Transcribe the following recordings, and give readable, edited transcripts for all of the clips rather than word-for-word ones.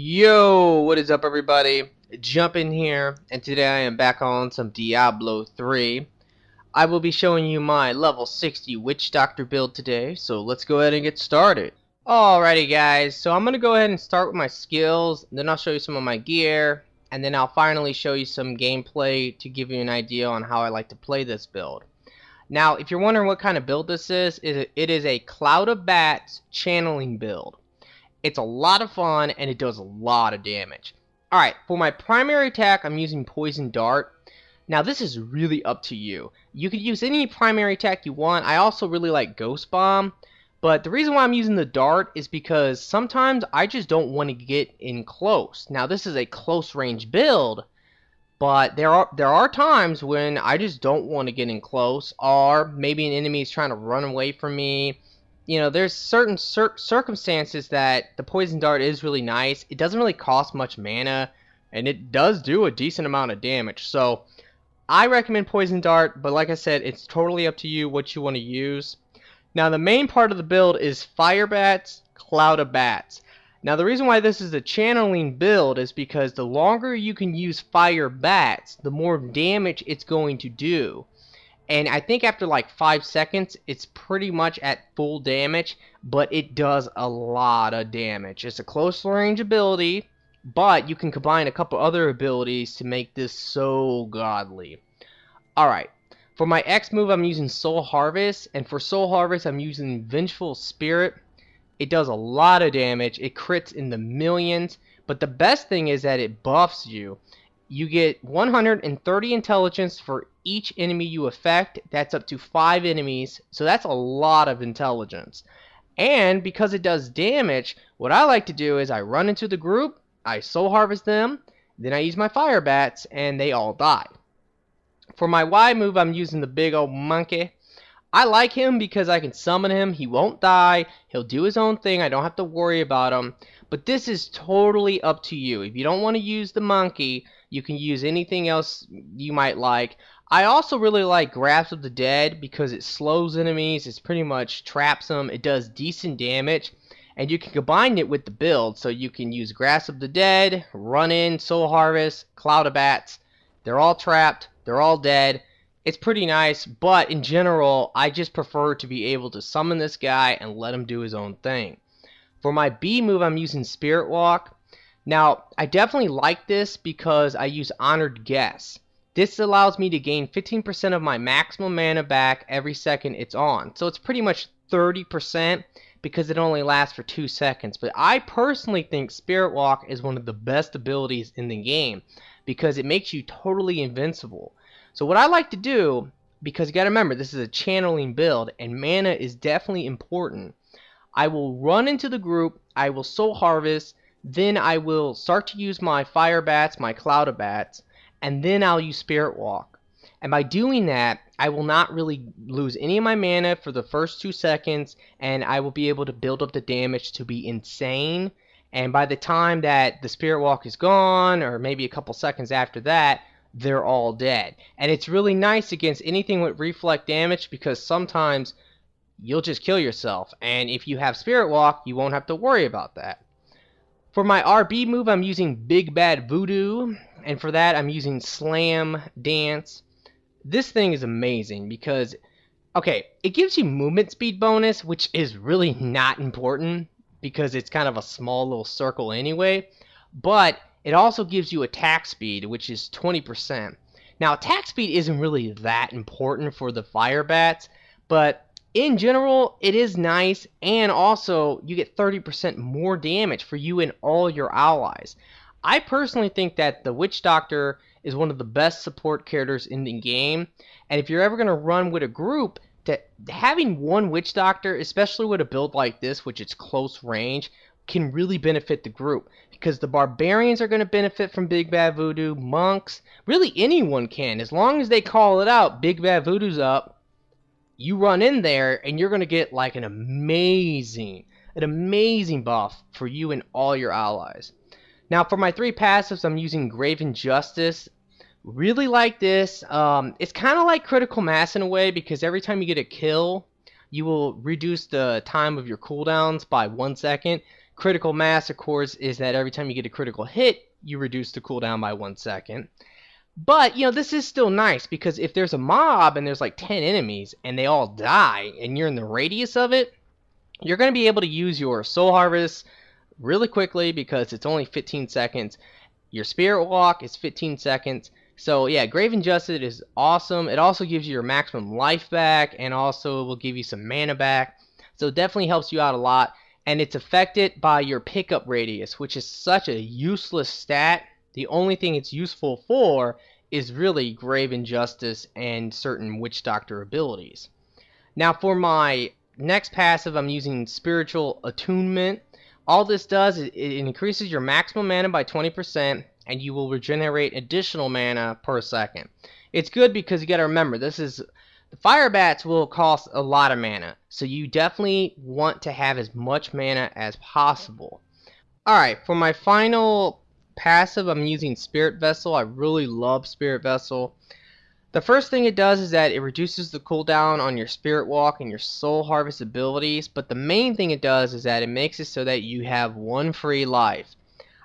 Yo, what is up everybody? Jump in here, and today I am back on some Diablo 3. I will be showing you my level 60 Witch Doctor build today, so let's go ahead and get started. Alrighty guys, so I'm going to go ahead and start with my skills, then I'll show you some of my gear, and then I'll finally show you some gameplay to give you an idea on how I like to play this build. Now, if you're wondering what kind of build this is, it is a Cloud of Bats channeling build. It's a lot of fun, and it does a lot of damage. Alright, for my primary attack, I'm using Poison Dart. Now, this is really up to you. You could use any primary attack you want. I also really like Ghost Bomb. But the reason why I'm using the Dart is because sometimes I just don't want to get in close. Now, this is a close range build, but there are times when I just don't want to get in close, or maybe an enemy is trying to run away from me. You know, there's certain circumstances that the Poison Dart is really nice. It doesn't really cost much mana, and it does do a decent amount of damage. So, I recommend Poison Dart, but like I said, it's totally up to you what you want to use. Now, the main part of the build is Fire Bats, Cloud of Bats. Now, the reason why this is a channeling build is because the longer you can use Fire Bats, the more damage it's going to do. And I think after like 5 seconds, it's pretty much at full damage, but it does a lot of damage. It's a close range ability, but you can combine a couple other abilities to make this so godly. Alright, for my X move, I'm using Soul Harvest, and for Soul Harvest, I'm using Vengeful Spirit. It does a lot of damage, it crits in the millions, but the best thing is that it buffs you. You get 130 intelligence for each enemy you affect. That's up to 5 enemies, so that's a lot of intelligence. And because it does damage, what I like to do is I run into the group, I soul harvest them, then I use my fire bats, and they all die. For my Y move, I'm using the big old monkey. I like him because I can summon him, he won't die, he'll do his own thing, I don't have to worry about him. But this is totally up to you. If you don't want to use the monkey, you can use anything else you might like. I also really like Grasp of the Dead because it slows enemies, it pretty much traps them, it does decent damage, and you can combine it with the build, so you can use Grasp of the Dead, Run In, Soul Harvest, Cloud of Bats. They're all trapped, they're all dead. It's pretty nice, but in general, I just prefer to be able to summon this guy and let him do his own thing. For my B move, I'm using Spirit Walk. Now, I definitely like this because I use Honored Guess. This allows me to gain 15% of my maximum mana back every second it's on. So it's pretty much 30% because it only lasts for 2 seconds. But I personally think Spirit Walk is one of the best abilities in the game because it makes you totally invincible. So what I like to do, because you gotta remember this is a channeling build and mana is definitely important, I will run into the group, I will soul harvest, then I will start to use my fire bats, my cloud of bats, and then I'll use spirit walk. And by doing that, I will not really lose any of my mana for the first 2 seconds, and I will be able to build up the damage to be insane. And by the time that the spirit walk is gone, or maybe a couple seconds after that, they're all dead. And it's really nice against anything with reflect damage because sometimes you'll just kill yourself, and if you have Spirit Walk, you won't have to worry about that. For my RB move, I'm using Big Bad Voodoo, and for that, I'm using Slam Dance. This thing is amazing because, okay, it gives you movement speed bonus, which is really not important because it's kind of a small little circle anyway, but it also gives you attack speed, which is 20%. Now, attack speed isn't really that important for the Fire Bats, but in general, it is nice, and also you get 30% more damage for you and all your allies. I personally think that the Witch Doctor is one of the best support characters in the game, and if you're ever going to run with a group, having one Witch Doctor, especially with a build like this, which is close range, can really benefit the group, because the Barbarians are going to benefit from Big Bad Voodoo, Monks, really anyone can, as long as they call it out, Big Bad Voodoo's up. You run in there and you're going to get like an amazing buff for you and all your allies. Now for my 3 passives, I'm using Graven Justice. Really like this. It's kind of like Critical Mass in a way because every time you get a kill, you will reduce the time of your cooldowns by 1 second. Critical mass, of course, is that every time you get a critical hit, you reduce the cooldown by 1 second. But, this is still nice because if there's a mob and there's like 10 enemies and they all die and you're in the radius of it, you're going to be able to use your Soul Harvest really quickly because it's only 15 seconds. Your Spirit Walk is 15 seconds. So yeah, Grave Injustice is awesome. It also gives you your maximum life back and also will give you some mana back. So it definitely helps you out a lot. And it's affected by your pickup radius, which is such a useless stat. The only thing it's useful for is really Grave Injustice and certain Witch Doctor abilities. Now for my next passive, I'm using Spiritual Attunement. All this does is it increases your maximum mana by 20%, and you will regenerate additional mana per second. It's good because you got to remember, the fire bats will cost a lot of mana, so you definitely want to have as much mana as possible. Alright, for my final passive, I'm using Spirit Vessel. I really love Spirit Vessel. The first thing it does is that it reduces the cooldown on your Spirit Walk and your Soul Harvest abilities, but the main thing it does is that it makes it so that you have one free life.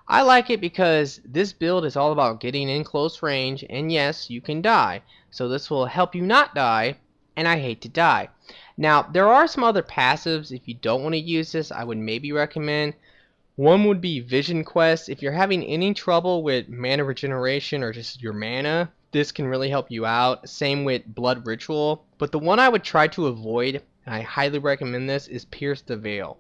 I like it because this build is all about getting in close range, and yes, you can die. So this will help you not die, and I hate to die. Now, there are some other passives. If you don't want to use this, I would maybe recommend. One would be Vision Quest. If you're having any trouble with mana regeneration or just your mana, this can really help you out. Same with Blood Ritual. But the one I would try to avoid, and I highly recommend this, is Pierce the Veil.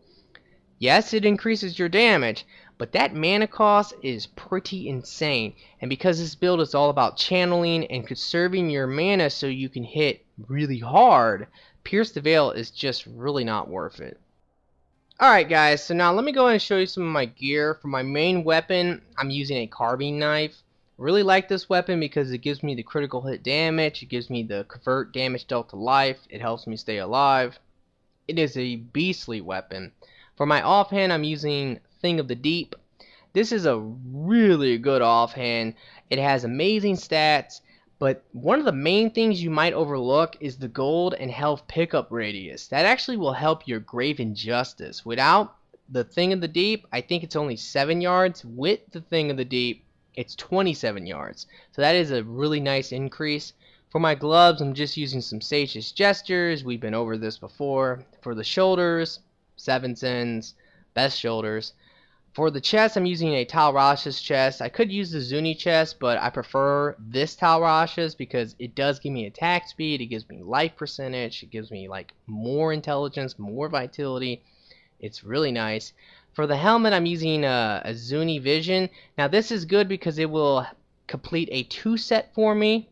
Yes, it increases your damage, but that mana cost is pretty insane. And because this build is all about channeling and conserving your mana so you can hit really hard, Pierce the Veil is just really not worth it. Alright guys, so now let me go ahead and show you some of my gear. For my main weapon, I'm using a carving knife. I really like this weapon because it gives me the critical hit damage, it gives me the convert damage dealt to life, it helps me stay alive. It is a beastly weapon. For my offhand, I'm using Thing of the Deep. This is a really good offhand. It has amazing stats, but one of the main things you might overlook is the gold and health pickup radius. That actually will help your Grave Injustice. Without the Thing of the Deep, I think it's only 7 yards. With the Thing of the Deep, it's 27 yards. So that is a really nice increase. For my gloves, I'm just using some Sage's Gestures. We've been over this before. For the shoulders, 7 Sins, best shoulders. For the chest, I'm using a Tal Rasha's chest. I could use the Zuni chest, but I prefer this Tal Rasha's because it does give me attack speed, it gives me life percentage, it gives me like more intelligence, more vitality. It's really nice. For the helmet, I'm using a Zuni Vision. Now this is good because it will complete a 2-set for me.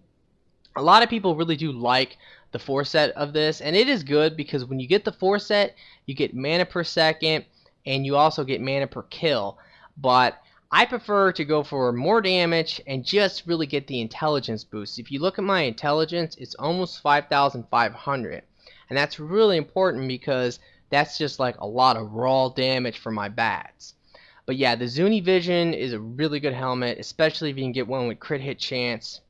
A lot of people really do like the 4-set of this, and it is good because when you get the 4-set, you get mana per second, and you also get mana per kill. But I prefer to go for more damage and just really get the intelligence boost. If you look at my intelligence, it's almost 5,500, and that's really important because that's just like a lot of raw damage for my bats. But yeah, the Zuni Vision is a really good helmet, especially if you can get one with crit hit chance.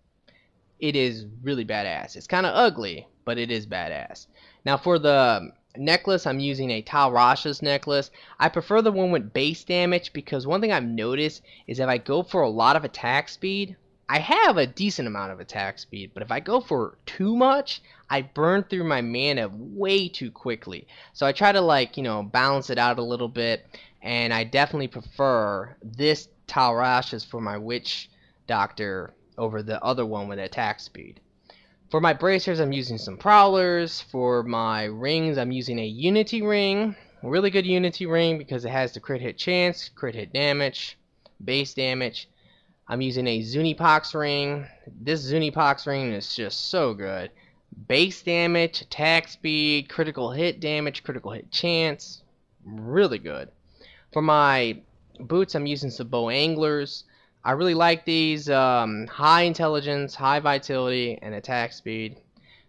It is really badass. It's kind of ugly, but it is badass. Now for the necklace, I'm using a Tal Rasha's necklace. I prefer the one with base damage because one thing I've noticed is if I go for a lot of attack speed, I have a decent amount of attack speed, but if I go for too much, I burn through my mana way too quickly. So I try to balance it out a little bit, and I definitely prefer this Tal Rasha's for my Witch Doctor over the other one with attack speed. For my bracers, I'm using some Prowlers. For my rings, I'm using a Unity ring. A really good Unity ring because it has the crit hit chance, crit hit damage, base damage. I'm using a Zunipox ring. This Zunipox ring is just so good. Base damage, attack speed, critical hit damage, critical hit chance. Really good. For my boots, I'm using some Bow Anglers. I really like these, high intelligence, high vitality, and attack speed.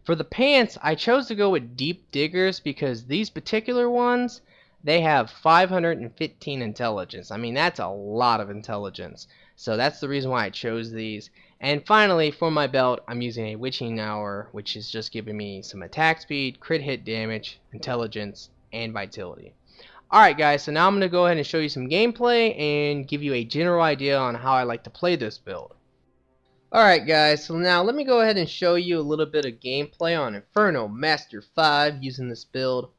For the pants, I chose to go with Deep Diggers because these particular ones, they have 515 intelligence. I mean, that's a lot of intelligence. So that's the reason why I chose these. And finally, for my belt, I'm using a Witching Hour, which is just giving me some attack speed, crit hit damage, intelligence, and vitality. Alright guys, so now I'm going to go ahead and show you some gameplay and give you a general idea on how I like to play this build. Alright guys, so now let me go ahead and show you a little bit of gameplay on Inferno Master 5 using this build.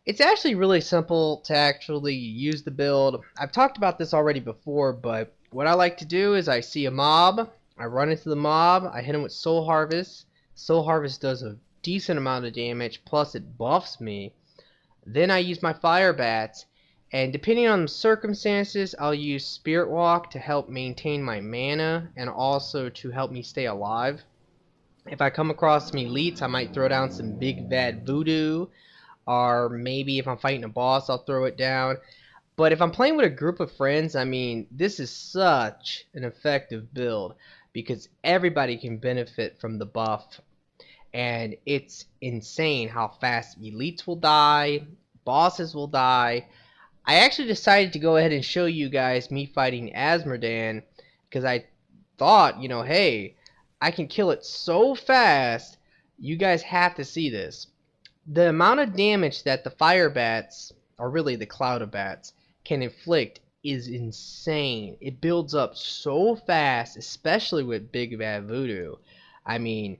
It's actually really simple to actually use the build. I've talked about this already before, but what I like to do is I see a mob, I run into the mob, I hit him with Soul Harvest. Soul Harvest does a decent amount of damage, plus it buffs me. Then I use my Fire Bats, and depending on the circumstances, I'll use Spirit Walk to help maintain my mana and also to help me stay alive. If I come across some elites, I might throw down some Big Bad Voodoo, or maybe if I'm fighting a boss, I'll throw it down. But if I'm playing with a group of friends, I mean, this is such an effective build because everybody can benefit from the buff. And it's insane how fast elites will die, bosses will die. I actually decided to go ahead and show you guys me fighting Asmordan because I thought, hey, I can kill it so fast. You guys have to see this. The amount of damage that the fire bats, or really the cloud of bats, can inflict is insane. It builds up so fast, especially with Big Bad Voodoo. I mean,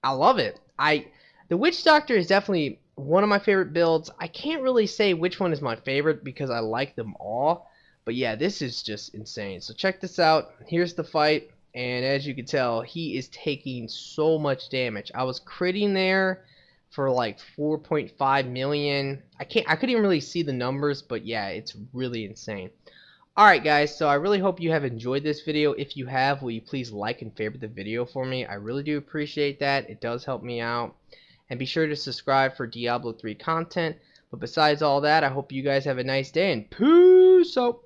I love it. The Witch Doctor is definitely one of my favorite builds. I can't really say which one is my favorite because I like them all. But yeah, this is just insane. So check this out. Here's the fight. And as you can tell, he is taking so much damage. I was critting there for like 4.5 million. I couldn't even really see the numbers, but yeah, it's really insane. Alright guys, so I really hope you have enjoyed this video. If you have, will you please like and favorite the video for me? I really do appreciate that. It does help me out. And be sure to subscribe for Diablo 3 content. But besides all that, I hope you guys have a nice day and peace out.